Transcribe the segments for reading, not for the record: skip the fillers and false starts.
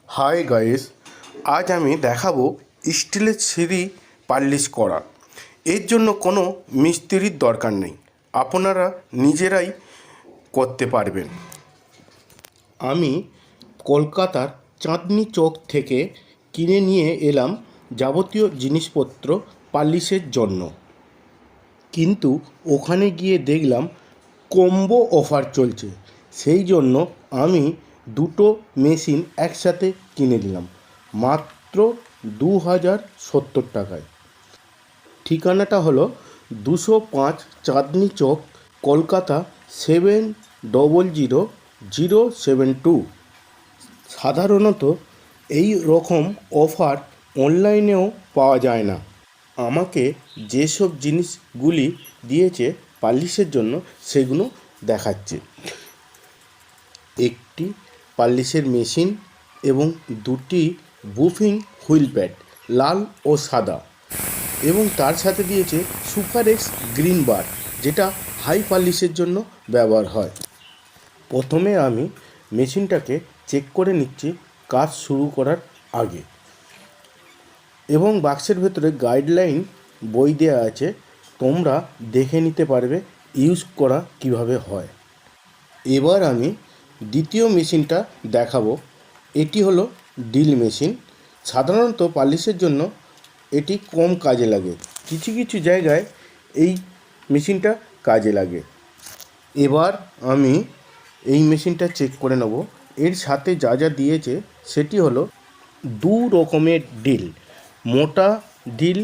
Hi guys, আজ আমি দেখাবো স্টিলের সিঁড়ি পালিশ করা। এর জন্য কোনো মিস্ত্রির দরকার নেই, আপনারা নিজেরাই করতে পারবেন। আমি কলকাতার চাঁদনি চক থেকে কিনে নিয়ে এলাম যাবতীয় জিনিসপত্র পালিশের জন্য, কিন্তু ওখানে গিয়ে দেখলাম কম্বো অফার চলছে, সেই জন্য আমি দুটো মেশিন একসাথে কিনে নিলাম মাত্র 2070 টাকায়। ঠিকানাটা হলো 205 চাঁদনি চক, কলকাতা 700072। সাধারণত এই রকম অফার অনলাইনেও পাওয়া যায় না। আমাকে যেসব জিনিসগুলি দিয়েছে পালিশের জন্য সেগুলো দেখাচ্ছে। একটি পালিশের মেশিন এবং দুটি বুফিং হুইল প্যাড, লাল ও সাদা, এবং তার সাথে দিয়েছে সুপার এক্স গ্রিন বার, যেটা হাই পালিশের জন্য ব্যবহার হয়। প্রথমে আমি মেশিনটাকে চেক করে নিচ্ছি কাজ শুরু করার আগে, এবং বাক্সের ভেতরে গাইডলাইন বই দেওয়া আছে, তোমরা দেখে নিতে পারবে ইউজ করা কিভাবে হয়। এবার আমি দ্বিতীয় মেশিনটা দেখাবো। এটি হলো ড্রিল মেশিন। সাধারণত পালিশের জন্য এটি কম কাজে লাগে, কিছু কিছু জায়গায় এই মেশিনটা কাজে লাগে। এবার আমি এই মেশিনটা চেক করে নেব। এর সাথে যা যা দিয়েছে সেটি হলো দু রকমের ড্রিল, মোটা ড্রিল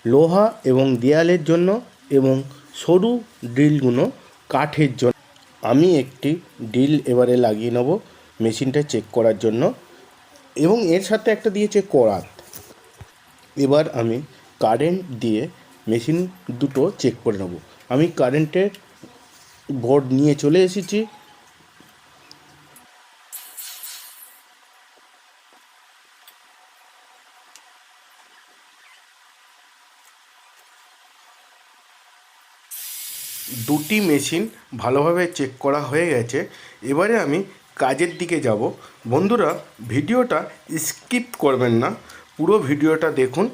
লোহা এবং দেয়ালের জন্য, এবং সরু ড্রিলগুলো কাঠের জন্য। আমি একটি ড্রিল এবারে লাগিয়ে নেব মেশিনটা চেক করার জন্য, এবং এর সাথে একটা দিয়েছে করাত। এবার আমি কারেন্ট দিয়ে মেশিন দুটো চেক করে নেব। আমি কারেন্টের বোর্ড নিয়ে চলে এসেছি। দুটি মেশিন ভালোভাবে চেক করা হয়ে গেছে। এবারে আমি কাজের দিকে যাব। বন্ধুরা, ভিডিওটা স্কিপ করবেন না, পুরো ভিডিওটা দেখুন।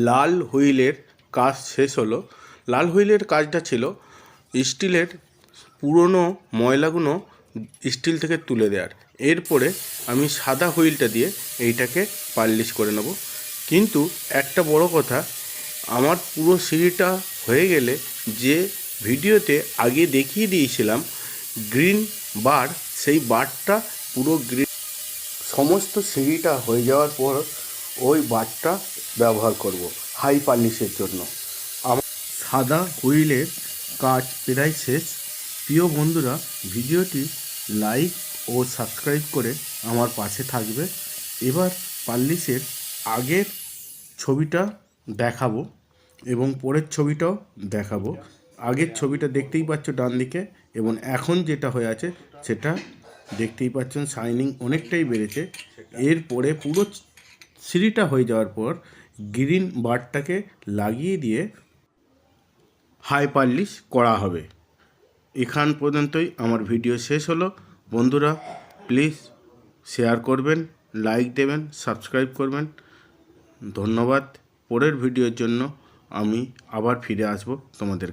লাল হুইলের কাজ শেষ হলো। লাল হুইলের কাজটা ছিল স্টিলের পুরনো ময়লাগুলো স্টিল থেকে তুলে দেওয়ার। এরপরে আমি সাদা হুইলটা দিয়ে এইটাকে পালিশ করে নেব। কিন্তু একটা বড় কথা, আমার পুরো সিঁড়িটা হয়ে গেলে যে ভিডিওতে আগে দেখিয়ে দিয়েছিলাম গ্রিন বার, সেই বারটা পুরো গ্রিন, সমস্ত সিঁড়িটা হয়ে যাওয়ার পর ওই বারটা ব্যবহার করব হাই পালিশের জন্য। আমার সাদা হুইলের কাজ প্রায় শেষ। প্রিয় বন্ধুরা, ভিডিওটি লাইক ও সাবস্ক্রাইব করে আমার পাশে থাকবে। এবার পার্লিশের আগের ছবিটা দেখাবো এবং পরের ছবিটাও দেখাবো। আগের ছবিটা দেখতেই পাচ্ছ ডান দিকে, এবং এখন যেটা হয়ে আছে সেটা দেখতেই পাচ্ছেন, শাইনিং অনেকটাই বেড়েছে। এরপরে পুরো সিঁড়িটা হয়ে যাওয়ার পর গ্রিন বারটাকে লাগিয়ে দিয়ে হাই পার্লিশ করা হবে। এখান পর্যন্তই আমার ভিডিও শেষ হলো। বন্ধুরা প্লিজ শেয়ার করবেন, লাইক দেবেন, সাবস্ক্রাইব করবেন। ধন্যবাদ। পরের ভিডিওর জন্য আমি আবার ফিরে আসব তোমাদের।